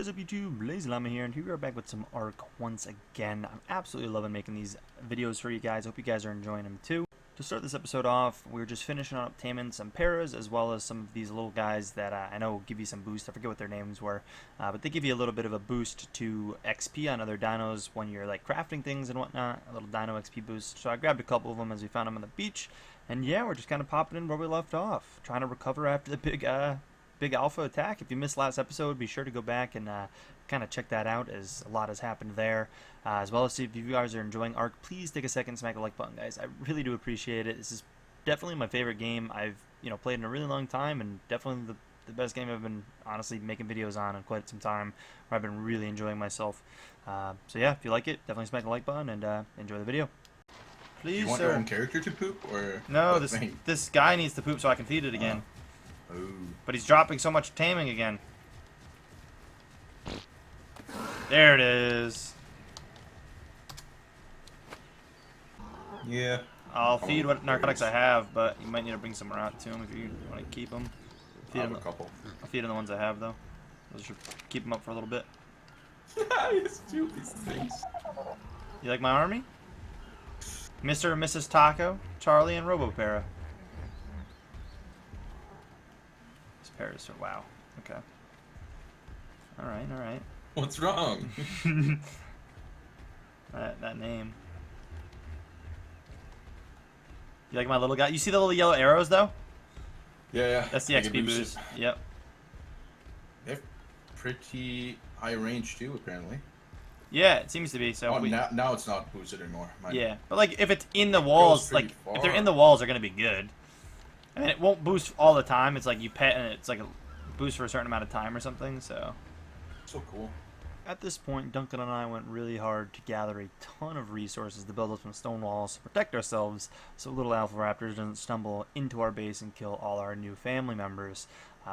What is up YouTube, LazeeLlama here, and here we are back with some Ark once again. I'm absolutely loving making these videos for you guys. Hope you guys are enjoying them too. To start this episode off, we're just finishing up taming some paras, as well as some of these little guys that I know give you some boost. I forget what their names were, but they give you a little bit of a boost to XP on other dinos when you're like crafting things and whatnot, a little dino XP boost. So I grabbed a couple of them as we found them on the beach, and yeah, we're just kind of popping in where we left off, trying to recover after the big alpha attack. If you missed last episode, be sure to go back and kind of check that out, as a lot has happened there. As well as see if you guys are enjoying Ark, please take a second, smack the like button, guys. I really do appreciate it. This is definitely my favorite game I've played in a really long time, and definitely the best game I've been honestly making videos on in quite some time, where I've been really enjoying myself. So yeah, if you like it, definitely smack the like button and enjoy the video. Please, you want your own character to poop, or no? This guy needs to poop so I can feed it again. Ooh. But he's dropping so much taming again. There it is. Yeah. I'll feed what narcotics I have, but you might need to bring some out to him if you want to keep them. I have a couple. I'll feed him the ones I have, though. Those should keep him up for a little bit. It's two of these things. You like my army? Mr. and Mrs. Taco, Charlie, and RoboPara. Paras, wow. Okay. Alright, alright. What's wrong? that name. You like my little guy? You see the little yellow arrows, though? Yeah. That's the XP boost. Yep. They have pretty high range, too, apparently. Yeah, it seems to be. So now it's not boosted anymore. Yeah, but like if it's in the walls, like if they're in the walls, they're gonna be good. I mean, it won't boost all the time. It's like you pet, and it's like a boost for a certain amount of time or something. So cool. At this point, Duncan and I went really hard to gather a ton of resources to build up some stone walls to protect ourselves, so little alpha raptors doesn't stumble into our base and kill all our new family members.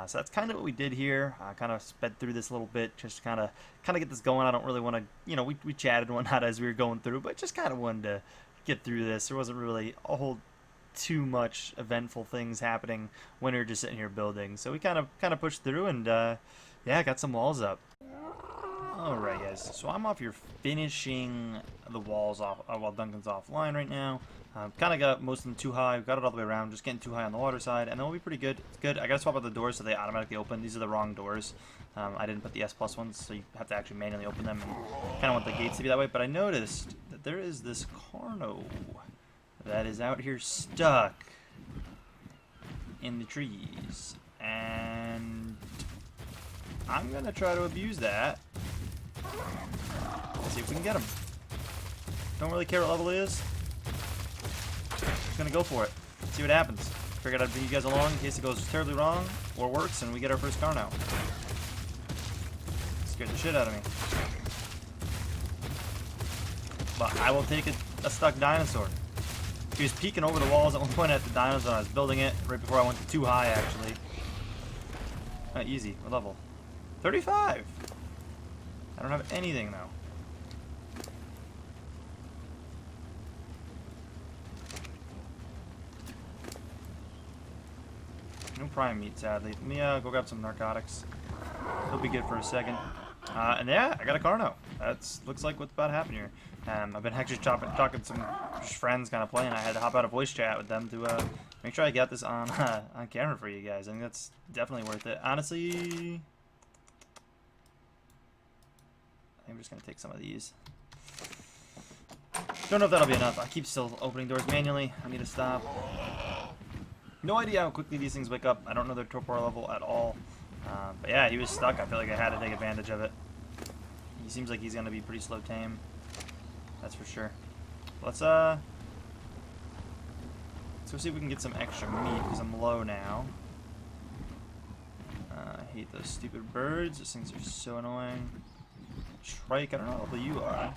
So that's kind of what we did here. Kind of sped through this a little bit, just kind of get this going. I don't really want to, we chatted and whatnot as we were going through, but just kind of wanted to get through this. There wasn't really a whole too much eventful things happening when we were just sitting here building. So we kind of pushed through, and yeah, got some walls up. Alright guys, so I'm off here finishing the walls off while Duncan's offline right now. Kind of got most of them too high. We've got it all the way around, just getting too high on the water side, and then we'll be pretty good. It's good. I gotta swap out the doors so they automatically open. These are the wrong doors. I didn't put the S+ ones, so you have to actually manually open them, and kind of want the gates to be that way. But I noticed that there is this CARNO that is out here stuck in the trees, and I'm gonna try to abuse that. Let's see if we can get him. Don't really care what level he is. Just gonna go for it. See what happens. Figured I'd bring you guys along in case it goes terribly wrong or works and we get our first CARNO. Scared the shit out of me. But I will take a stuck dinosaur. He was peeking over the walls at one point at the dinos when I was building it, right before I went too high, actually. Easy. What level? 35! I don't have anything, though. No prime meat, sadly. Let me go grab some narcotics. It'll be good for a second. And yeah, I got a CARNO. That's looks like what's about to happen here. I've been actually talking to some friends kind of playing. I had to hop out of voice chat with them to make sure I got this on camera for you guys. I think that's definitely worth it. Honestly, I'm just going to take some of these. Don't know if that'll be enough. I keep still opening doors manually. I need to stop. No idea how quickly these things wake up. I don't know their torpor level at all. But yeah, he was stuck. I feel like I had to take advantage of it. He seems like he's going to be pretty slow tame. That's for sure. Let's go see if we can get some extra meat, because I'm low now. I hate those stupid birds. Those things are so annoying. Trike, I don't know who you are.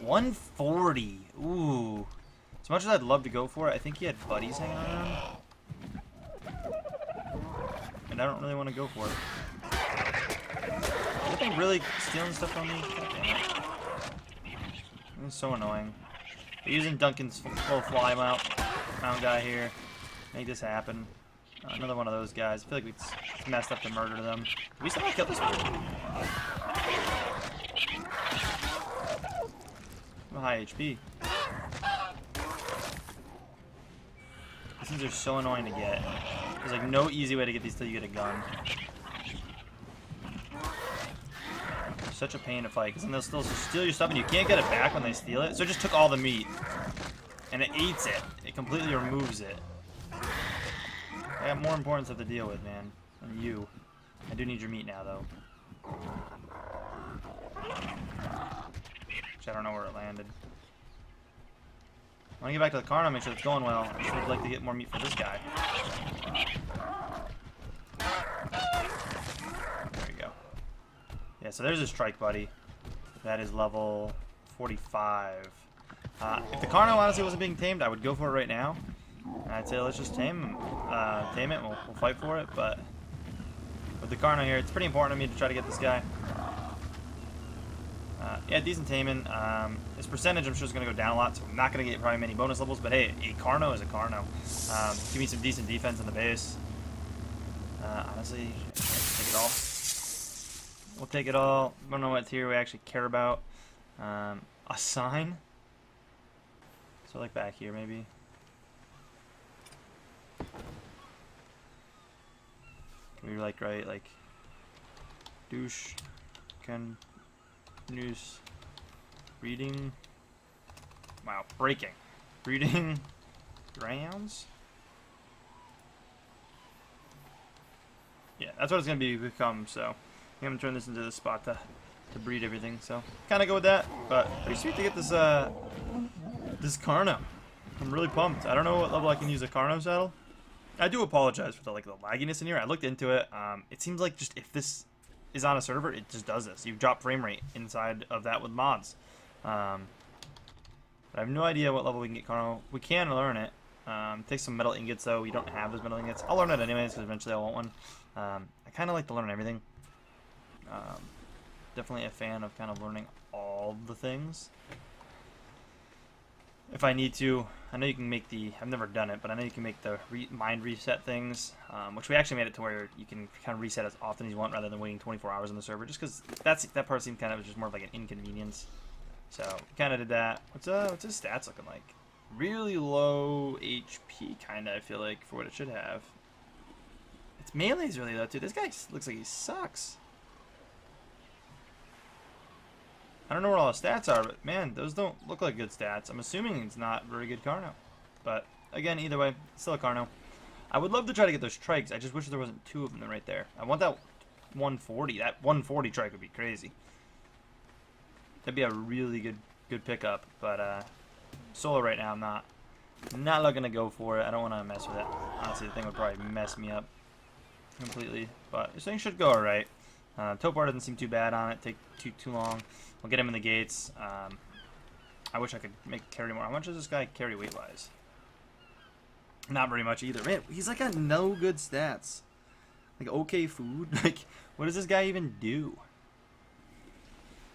140. Ooh. As much as I'd love to go for it, I think he had buddies hanging around. And I don't really want to go for it. Is they really stealing stuff from me? It's so annoying. They're using Duncan's full fly mount guy here. Make this happen. Another one of those guys. I feel like it's messed up to murder them. We still not kill this one? I'm high HP. These things are so annoying to get. There's like no easy way to get these till you get a gun. Such a pain to fight, because then they'll still steal your stuff and you can't get it back when they steal it. So it just took all the meat. And it eats it. It completely removes it. I got more important stuff to deal with, man. Than you. I do need your meat now, though. Which I don't know where it landed. I want to get back to the CARNO, make sure it's going well. I just would like to get more meat for this guy. There we go. Yeah, so there's his trike buddy. That is level 45. If the CARNO honestly wasn't being tamed, I would go for it right now. I'd say let's just tame it and we'll fight for it, but with the CARNO here, it's pretty important to me to try to get this guy. Yeah, decent taming. His percentage I'm sure is going to go down a lot, so I'm not going to get probably many bonus levels, but hey, a CARNO is a CARNO. Give me some decent defense in the base. Honestly, take it all. We'll take it all. I don't know what tier we actually care about. A sign? So like back here maybe. Can we like write like douche can news reading, wow, breaking, reading grounds? Yeah, that's what it's gonna become, so I'm gonna turn this into the spot to breed everything, so kinda go with that, but pretty sweet to get this this CARNO. I'm really pumped. I don't know what level I can use a CARNO saddle. I do apologize for the lagginess in here. I looked into it. It seems like just if this is on a server, it just does this. You drop frame rate inside of that with mods. But I have no idea what level we can get CARNO. We can learn it. Take some metal ingots though. We don't have those metal ingots. I'll learn it anyways because eventually I want one. I kind of like to learn everything. Definitely a fan of kind of learning all the things. If I need to, I know you can make the, I've never done it, but I know you can make the mind reset things, which we actually made it to where you can kind of reset as often as you want rather than waiting 24 hours on the server, just because that part seemed kind of just more of like an inconvenience. So, kind of did that. What's his stats looking like? Really low HP, kind of, I feel like, for what it should have. Its melee's really low, too. This guy looks like he sucks. I don't know where all the stats are, but man, those don't look like good stats. I'm assuming it's not very good CARNO. But again, either way, still a CARNO. I would love to try to get those trikes. I just wish there wasn't two of them right there. I want that 140. That 140 trike would be crazy. That'd be a really good pickup. But solo right now, I'm not looking to go for it. I don't want to mess with it. Honestly, the thing would probably mess me up completely. But this thing should go alright. Topar doesn't seem too bad on it. Take too long. We'll get him in the gates. I wish I could make carry more. How much does this guy carry weight-wise? Not very much either. Man, he's like got no good stats. Like okay food. Like what does this guy even do?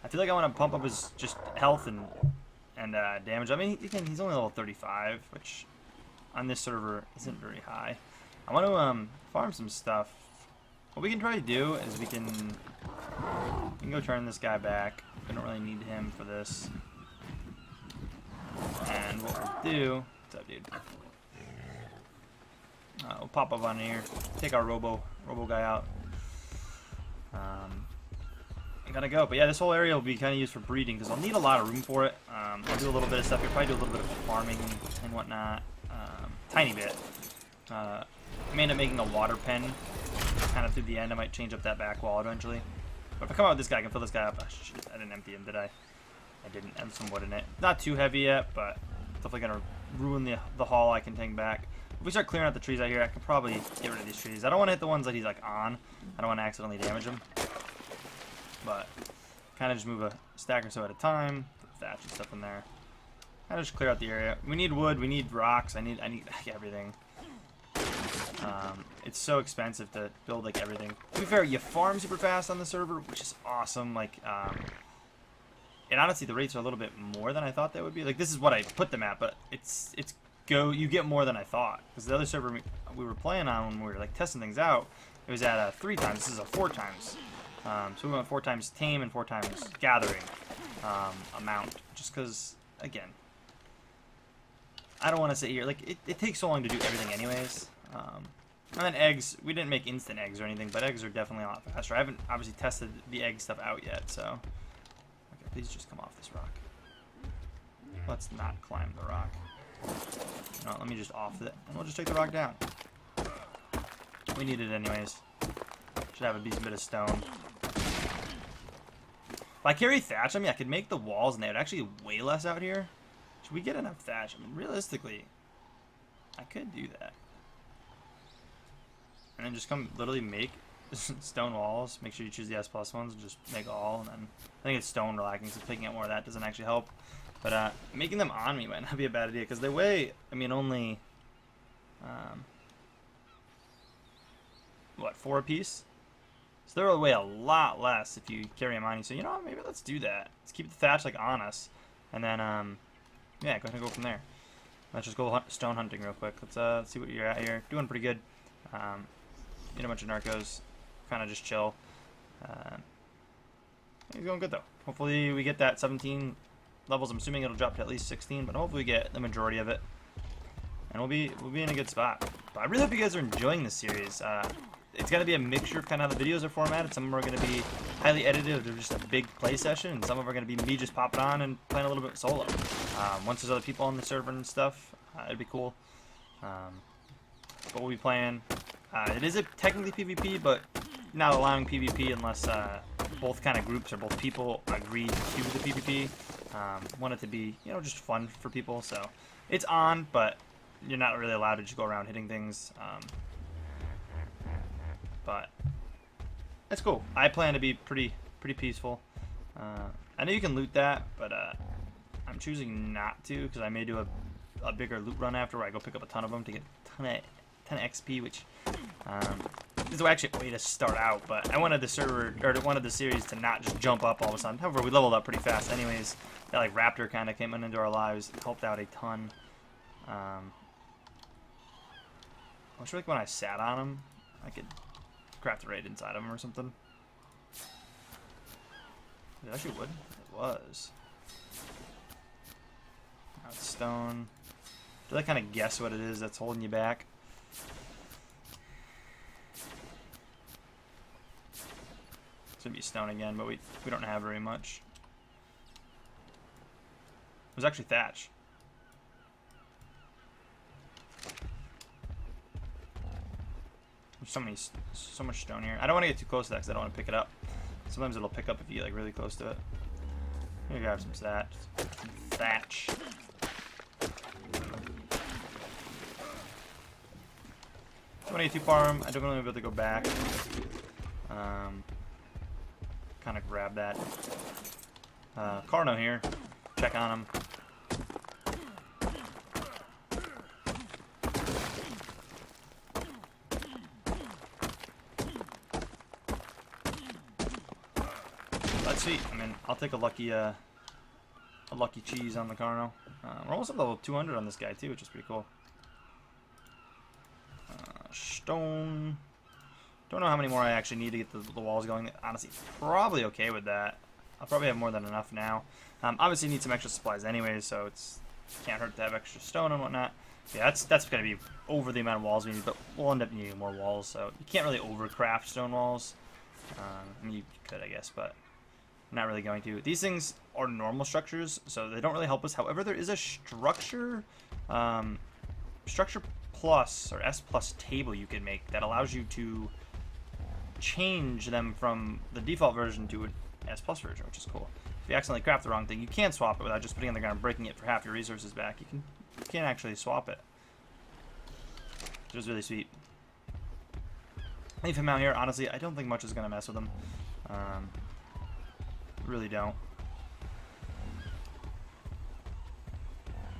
I feel like I want to pump up his just health and damage. I mean, again, he's only level 35, which on this server isn't very high. I want to farm some stuff. What we can try to do is we can go turn this guy back. We don't really need him for this. And what we'll do, what's up, dude? We'll pop up on here, take our robo guy out. I gotta go, but yeah, this whole area will be kind of used for breeding because I'll need a lot of room for it. I'll do a little bit of stuff here, probably do a little bit of farming and whatnot, tiny bit. I may end up making a water pen kind of through the end. I might change up that back wall eventually. But if I come out with this guy, I can fill this guy up. Oh, shit, I didn't empty him, did I? I didn't. I have some wood in it. Not too heavy yet, but definitely gonna ruin the haul I can take back. If we start clearing out the trees out here, I can probably get rid of these trees. I don't want to hit the ones that he's like on. I don't want to accidentally damage him. But kind of just move a stack or so at a time. Put thatch and stuff in there. Kind of just clear out the area. We need wood. We need rocks. I need everything. It's so expensive to build like everything. To be fair, you farm super fast on the server, which is awesome. Like, and honestly, the rates are a little bit more than I thought they would be. Like, this is what I put them at, but you get more than I thought. Because the other server we were playing on when we were like testing things out, it was at 3 times. This is a 4 times. So we went 4 times tame and 4 times gathering amount. Just because, again, I don't want to sit here. Like, it takes so long to do everything anyways. And then eggs, we didn't make instant eggs or anything, but eggs are definitely a lot faster. I haven't obviously tested the egg stuff out yet, so. Okay, please just come off this rock. Let's not climb the rock. No, let me just off it, and we'll just take the rock down. We need it anyways. Should have a decent bit of stone. If I carry thatch, I mean, I could make the walls, and they would actually way less out here. Should we get enough thatch? I mean, realistically, I could do that. And then just come literally make stone walls. Make sure you choose the S+ ones and just make all. And then I think it's stone relaxing, so picking out more of that doesn't actually help. But making them on me might not be a bad idea because they weigh, I mean, only, what, 4 apiece? So they'll weigh a lot less if you carry them on you. So, you know what, maybe let's do that. Let's keep the thatch, like, on us. And then, yeah, go ahead and go from there. Let's just go stone hunting real quick. Let's see what you're at here. Doing pretty good. Eat a bunch of narcos. Kind of just chill. He's going good, though. Hopefully we get that 17 levels. I'm assuming it'll drop to at least 16, but hopefully we get the majority of it. And we'll be in a good spot. But I really hope you guys are enjoying this series. It's going to be a mixture of kind of how the videos are formatted. Some of them are going to be highly edited. They're just a big play session. And some of them are going to be me just popping on and playing a little bit solo. Once there's other people on the server and stuff, it'd be cool. But we'll be playing. It is technically PvP, but not allowing PvP unless both kind of groups or both people agree to the PvP. Want it to be, you know, just fun for people. So it's on, but you're not really allowed to just go around hitting things. But it's cool. I plan to be pretty peaceful. I know you can loot that, but I'm choosing not to because I may do a bigger loot run after where I go pick up a ton of them to get a ton of XP, which is actually a way to start out. But I wanted the server or wanted the series to not just jump up all of a sudden. However, we leveled up pretty fast, anyways. That like raptor kind of came into our lives, helped out a ton. I wish like when I sat on him, I could craft a raid inside of him or something. It actually would. It was. Now it's stone. Do I kind of guess what it is that's holding you back? It's gonna be stone again, but we don't have very much. It was actually thatch. There's so much stone here. I don't want to get too close to that because I don't want to pick it up. Sometimes it'll pick up if you get like really close to it. I'm gonna grab some thatch. 22 farm. I don't really be able to go back. Kind of grab that. CARNO here. Check on him. Let's see. I mean, I'll take a lucky cheese on the CARNO. We're almost at level 200 on this guy too, which is pretty cool. Stone. Don't know how many more I actually need to get the walls going. Honestly, probably okay with that. I'll probably have more than enough now. Obviously need some extra supplies anyways, so it's can't hurt to have extra stone and whatnot. Yeah, that's gonna be over the amount of walls we need, but we'll end up needing more walls. So you can't really overcraft stone walls. I mean, you could, I guess, but I'm not really going to. These things are normal structures, so they don't really help us. However, there is a structure plus or S+ table you can make that allows you to change them from the default version to an S+ version, which is cool. If you accidentally craft the wrong thing, you can swap it without just putting it on the ground and breaking it for half your resources back. You can actually swap it, which is really sweet. Leave him out here. Honestly, I don't think much is going to mess with him. Really don't.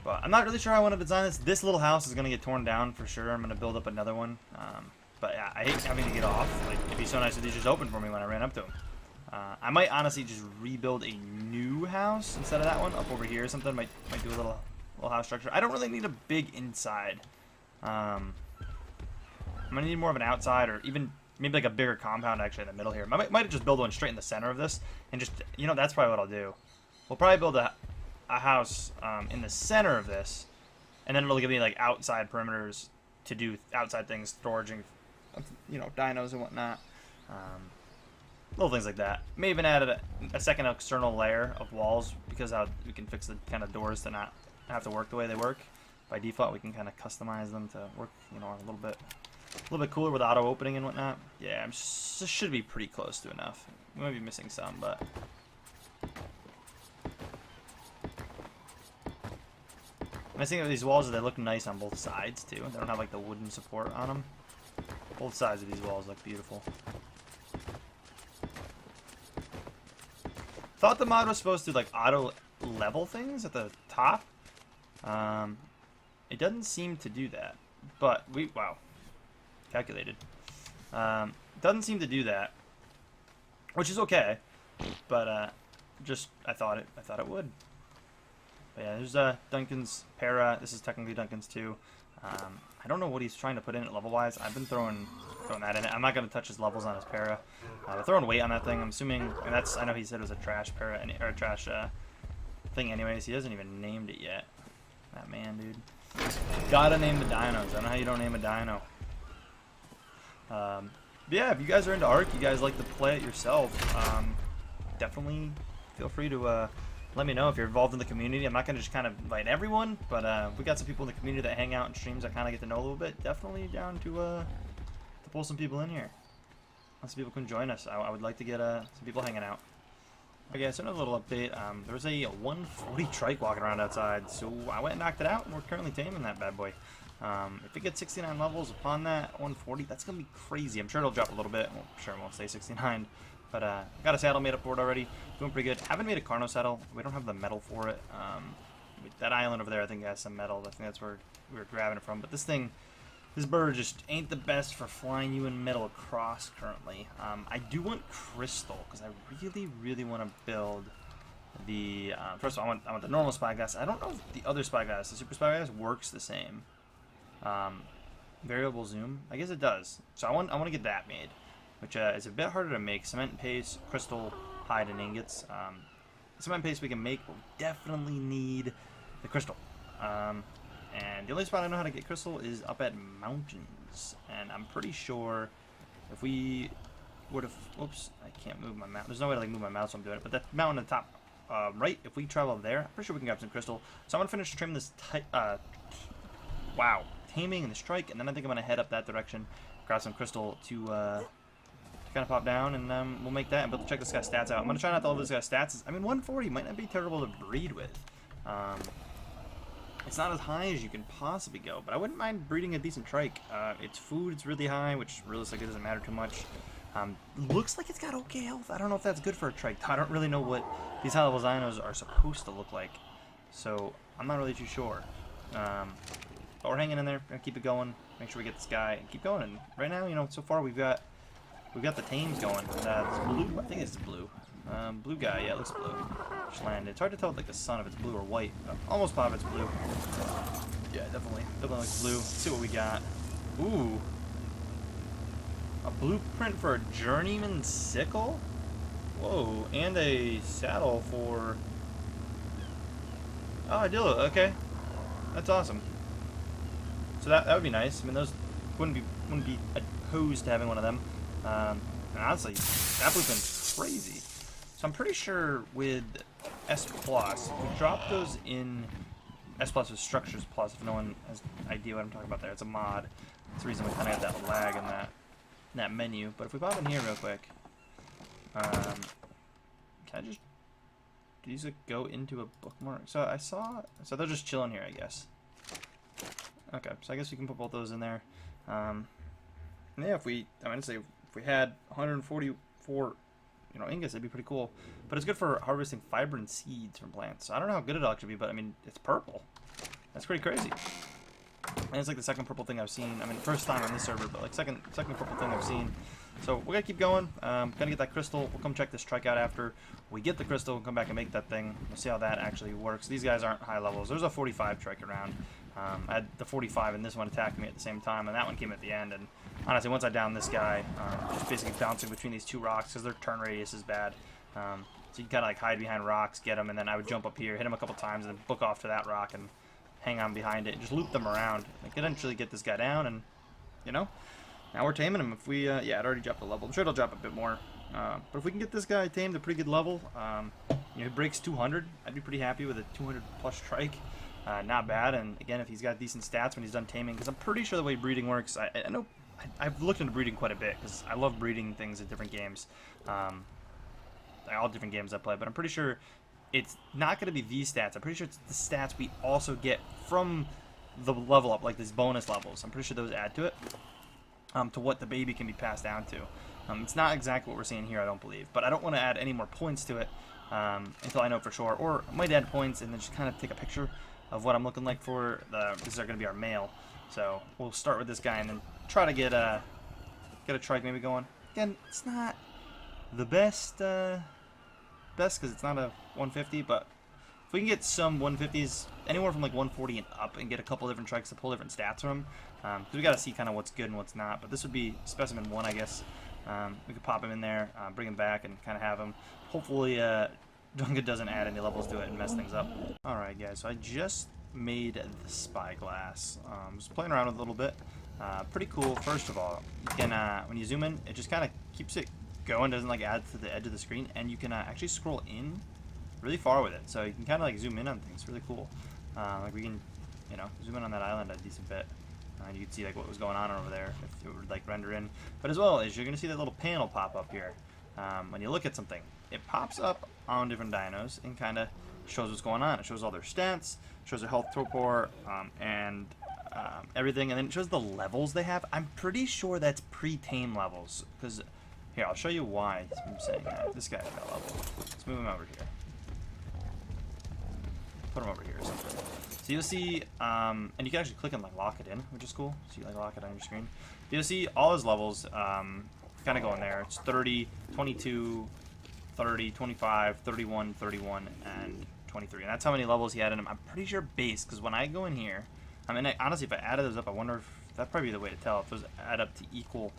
But I'm not really sure how I want to design this. This little house is going to get torn down for sure. I'm going to build up another one. But yeah, I hate having to get off. Like, it'd be so nice if these just opened for me when I ran up to them. I might honestly just rebuild a new house instead of that one up over here or something. Might do a little house structure. I don't really need a big inside. I'm gonna need more of an outside or even maybe like a bigger compound actually in the middle here. Might have just build one straight in the center of this, and just, you know, that's probably what I'll do. We'll probably build a house in the center of this, and then it'll give me like outside perimeters to do outside things, storage, and, you know, dinos and whatnot. Little things like that. May even add a second external layer of walls, because we can fix the kind of doors to not have to work the way they work. By default, we can kind of customize them to work, you know, a little bit cooler with auto opening and whatnot. Yeah, this should be pretty close to enough. We might be missing some, but nice thing about these walls is they look nice on both sides too. They don't have like the wooden support on them. Both sides of these walls look beautiful. Thought the mod was supposed to like auto level things at the top. It doesn't seem to do that, but wow, calculated. Doesn't seem to do that, which is okay, but just I thought it would. But yeah, there's Duncan's para. This is technically Duncan's too. I don't know what he's trying to put in it level wise. I've been throwing that in it. I'm not gonna touch his levels on his para. We're throwing weight on that thing. I'm assuming, and I know he said it was a trash para or a trash thing. Anyways, he hasn't even named it yet. That man, dude. Gotta name the dinos. I don't know how you don't name a dino. But yeah, if you guys are into Ark, you guys like to play it yourself, definitely feel free to let me know if you're involved in the community. I'm not going to just kind of invite everyone, but we got some people in the community that hang out in streams that kind of get to know a little bit. Definitely down to pull some people in here. Lots of people can join us. I would like to get some people hanging out. Okay, so another little update. There was a 140 trike walking around outside, so I went and knocked it out, and we're currently taming that bad boy. If it gets 69 levels upon that 140, that's going to be crazy. I'm sure it'll drop a little bit. Well, I'm sure it won't stay 69. But got a saddle made up for it already. Doing pretty good. Haven't made a CARNO saddle. We don't have the metal for it. That island over there, I think, has some metal. I think that's where we were grabbing it from. But this bird just ain't the best for flying you in metal across currently. I do want crystal, because I really, really want to build the... first of all, I want the normal Spyglass. I don't know if the other Spyglass, the Super Spyglass, works the same. Variable zoom. I guess it does. So I want to get that made, which is a bit harder to make. Cement paste, crystal, hide, and ingots. Cement paste we can make, but we definitely need the crystal. And the only spot I know how to get crystal is up at mountains. And I'm pretty sure if we would have... Whoops, I can't move my mouse. There's no way to like move my mouse while I'm doing it. But that mountain at the top right, if we travel there, I'm pretty sure we can grab some crystal. So I'm going to finish trimming this... wow. Taming and the strike. And then I think I'm going to head up that direction. Grab some crystal to kind of pop down. And we'll make that. But check this guy's stats out. I'm going to try not to level this guy's stats. I mean, 140 might not be terrible to breed with. It's not as high as you can possibly go, but I wouldn't mind breeding a decent trike. Its food is really high, which realistically doesn't matter too much. Looks like it's got okay health. I don't know if that's good for a trike. I don't really know what these high-level Xinos are supposed to look like, so I'm not really too sure. But we're hanging in there. We're gonna keep it going. Make sure we get this guy and keep going. And right now, you know, so far we've got the tames going. This blue, I think it's blue. Blue guy, yeah, it looks blue. Just landed. It's hard to tell like the sun if it's blue or white. Almost positive it's blue. Yeah, definitely looks blue. Let's see what we got. Ooh, a blueprint for a journeyman sickle. Whoa, and a saddle for. Oh, I do. Okay, that's awesome. So that would be nice. I mean, those wouldn't be opposed to having one of them. And honestly, that blueprint's crazy. So I'm pretty sure with S+, if we drop those in S+ with Structures Plus, if no one has an idea what I'm talking about there, it's a mod. That's the reason we kind of got that lag in that menu. But if we pop in here real quick, can I just, do these go into a bookmark? So so they're just chilling here, I guess. Okay, so I guess we can put both those in there. And yeah, if we had 144 ingots, it'd be pretty cool. But it's good for harvesting fiber and seeds from plants. So I don't know how good it'll actually be, but I mean, it's purple. That's pretty crazy. And it's like the second purple thing I've seen. I mean, first time on this server, but like second purple thing I've seen. So we're gonna keep going. Gonna get that crystal. We'll come check this trike out after we get the crystal. We'll come back and make that thing. We'll see how that actually works. These guys aren't high levels. There's a 45 trike around. I had the 45 and this one attacking me at the same time, and that one came at the end. And honestly, once I down this guy, just basically bouncing between these two rocks because their turn radius is bad. So you can kind of like hide behind rocks, get them, and then I would jump up here, hit them a couple times, and then book off to that rock and hang on behind it, and just loop them around. Like eventually get this guy down, and you know, now we're taming him. If we, yeah, it already dropped a level. I'm sure it'll drop a bit more. But if we can get this guy tamed a pretty good level, you know, he breaks 200. I'd be pretty happy with a 200 plus trike. Not bad. And again, if he's got decent stats when he's done taming, because I'm pretty sure the way breeding works, I know I've looked into breeding quite a bit because I love breeding things in different games. All different games I play, but I'm pretty sure it's not going to be these stats. I'm pretty sure it's the stats we also get from the level up, like these bonus levels. I'm pretty sure those add to it, to what the baby can be passed down to. It's not exactly what we're seeing here, I don't believe, but I don't want to add any more points to it until I know for sure, or I might add points and then just kind of take a picture of what I'm looking like for this is going to be our male. So we'll start with this guy and then try to get a trike maybe going. Again, it's not the best because it's not a 150, but if we can get some 150s, anywhere from like 140 and up, and get a couple different trikes to pull different stats from, because we got to see kind of what's good and what's not. But this would be specimen 1, I guess. We could pop him in there, bring him back, and kind of have him. Hopefully, Dunga doesn't add any levels to it and mess things up. Alright, guys, so I just made the Spyglass. Just playing around with it a little bit. Pretty cool. First of all, you can, when you zoom in, it just kind of keeps it going, doesn't like add to the edge of the screen, and you can actually scroll in really far with it, so you can kind of like zoom in on things. Really cool. Like we can, you know, zoom in on that island a decent bit, and you can see like what was going on over there if it would like render in. But as well as you're gonna see that little panel pop up here. When you look at something, it pops up on different dinos and kind of shows what's going on. It shows all their stats, shows their health torpor, and everything, and then it shows the levels they have. I'm pretty sure that's pre-tame levels, because here, I'll show you why I'm saying that. This guy's got a level. Let's move him over here. Put him over here or something. So you'll see, and you can actually click and like lock it in, which is cool. So you like lock it on your screen. You'll see all his levels kind of go in there. It's 30, 22, 30, 25, 31, 31, and 23. And that's how many levels he had in him. I'm pretty sure base, because when I go in here, I mean, honestly, if I added those up, I wonder if that'd probably be the way to tell if those add up to equal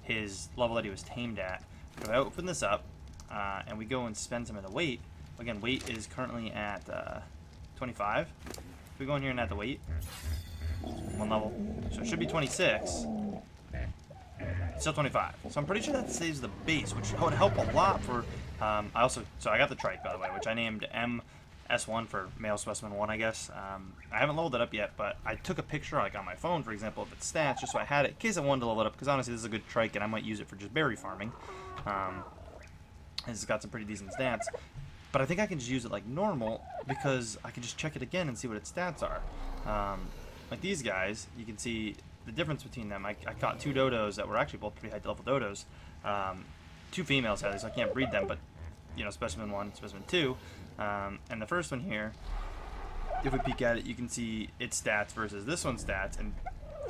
his level that he was tamed at. If I open this up and we go and spend some of the weight, again, weight is currently at 25. If we go in here and add the weight, 1 level, so it should be 26. Still 25. So I'm pretty sure that saves the base, which would help a lot for. So I got the trike, by the way, which I named MS1 for male specimen 1, I guess. I haven't leveled it up yet, but I took a picture, like on my phone, for example, of its stats, just so I had it in case I wanted to level it up. Because honestly, this is a good trike, and I might use it for just berry farming. It's got some pretty decent stats. But I think I can just use it like normal because I can just check it again and see what its stats are. Like these guys, you can see the difference between them. I caught 2 dodos that were actually both pretty high level dodos. 2 females had these, so I can't breed them, but you know, specimen 1, specimen 2. And the first one here, if we peek at it, you can see its stats versus this one's stats, and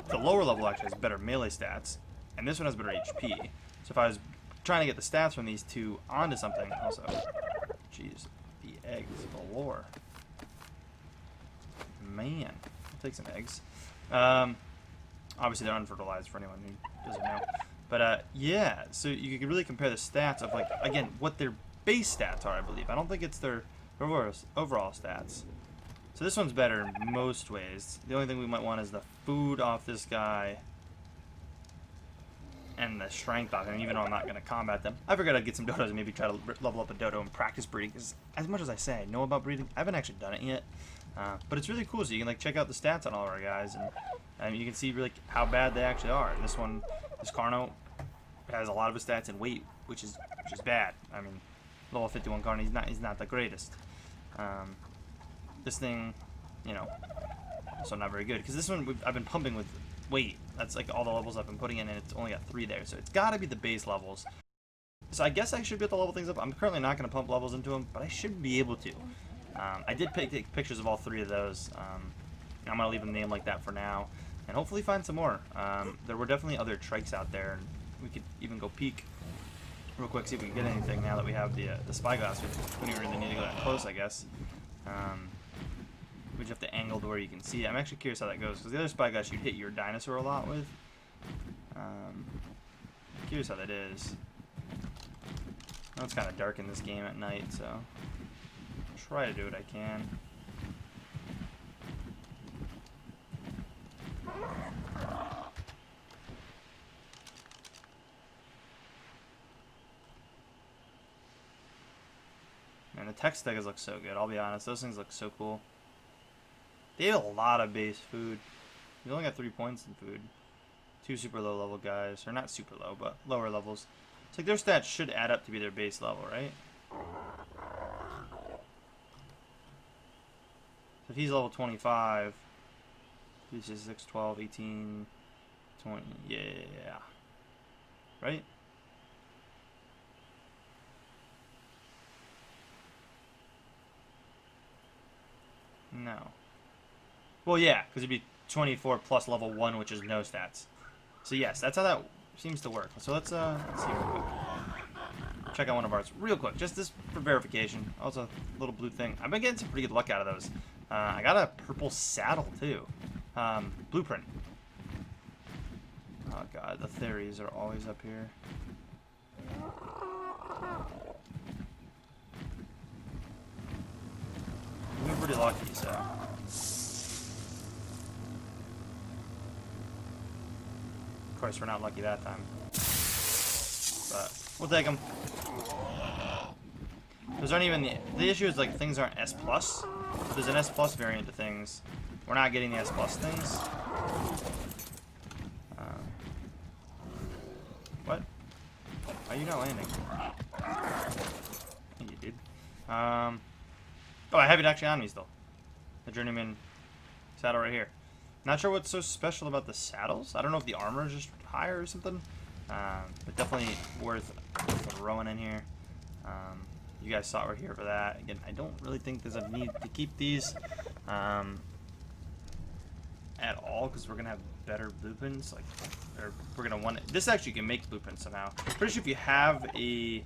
the lower level actually has better melee stats, and this one has better HP. So if I was trying to get the stats from these two onto something, also, jeez, the eggs galore. Man, I'll take some eggs. Obviously they're unfertilized for anyone who doesn't know. But yeah, so you can really compare the stats of like, again, what their base stats are, I believe. I don't think it's their overall stats. So this one's better in most ways. The only thing we might want is the food off this guy and the strength off him, even though I'm not going to combat them. I figured I'd get some dodos and maybe try to level up a dodo and practice breeding, because as much as I say I know about breeding, I haven't actually done it yet. But it's really cool, so you can like check out the stats on all of our guys, and you can see really how bad they actually are. And this one, this CARNO, has a lot of his stats in weight, which is bad. I mean, level 51 CARNO, he's not the greatest. This thing, you know, also not very good, because this one I've been pumping with weight. That's like all the levels I've been putting in, and it's only got 3 there, so it's got to be the base levels. So I guess I should be able to level things up. I'm currently not going to pump levels into them, but I should be able to. I did take pictures of all 3 of those. I'm going to leave them named like that for now, and hopefully find some more. There were definitely other trikes out there, and we could even go peek real quick, see if we can get anything now that we have the Spyglass. We don't really need to go that close, I guess. We just have to angle to where you can see it. I'm actually curious how that goes, because the other Spyglass you'd hit your dinosaur a lot with. Curious how that is. I know it's kind of dark in this game at night, so I'll try to do what I can. Man, the tech stickers look so good, I'll be honest. Those things look so cool. They have a lot of base food. We only got 3 points in food. 2 super low level guys. Or not super low, but lower levels. It's like their stats should add up to be their base level, right? So if he's level 25, he's just 6, 12, 18, 20, yeah. Right? No. Well, yeah, because it'd be 24 plus level 1, which is no stats. So yes, that's how that seems to work. So let's see real quick. Check out one of ours real quick, just this for verification. Also, a little blue thing. I've been getting some pretty good luck out of those. I got a purple saddle too. Blueprint. Oh god, the theories are always up here. We're pretty lucky, so. Of course, we're not lucky that time. But we'll take them. Those aren't even the issue is like things aren't S+. There's an S+ variant to things. We're not getting the S+ things. What? Why are you not landing? I think you did. Oh, I have it actually on me still. The Journeyman saddle right here. Not sure what's so special about the saddles. I don't know if the armor is just higher or something. But definitely worth throwing in here. You guys saw we're here for that. Again, I don't really think there's a need to keep these at all because we're gonna have better blueprints. Like, or we're gonna want it. This actually can make blueprints somehow. Pretty sure if you have an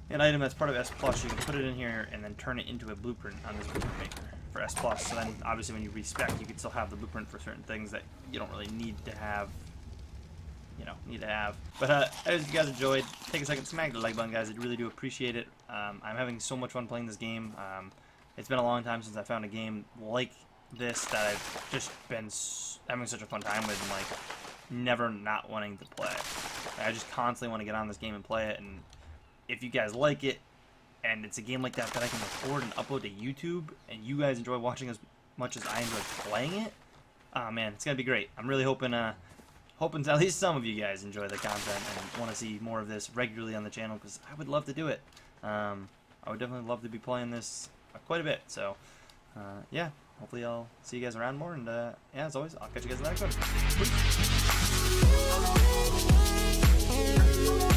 item that's part of S+, you can put it in here and then turn it into a blueprint on this blueprint maker for S+. So then, obviously, when you respec, you can still have the blueprint for certain things that you don't really need to have. But as you guys enjoyed, take a second, smack the like button, guys. I really do appreciate it. I'm having so much fun playing this game. It's been a long time since I found a game like this that I've just been having such a fun time with and, like, never not wanting to play. I just constantly want to get on this game and play it, and if you guys like it, and it's a game like that that I can record and upload to YouTube, and you guys enjoy watching as much as I enjoy playing it, oh man, it's gonna be great. I'm really hoping at least some of you guys enjoy the content and want to see more of this regularly on the channel, because I would love to do it. I would definitely love to be playing this quite a bit. So, yeah, hopefully I'll see you guys around more, and yeah, as always, I'll catch you guys in the next one. Peace.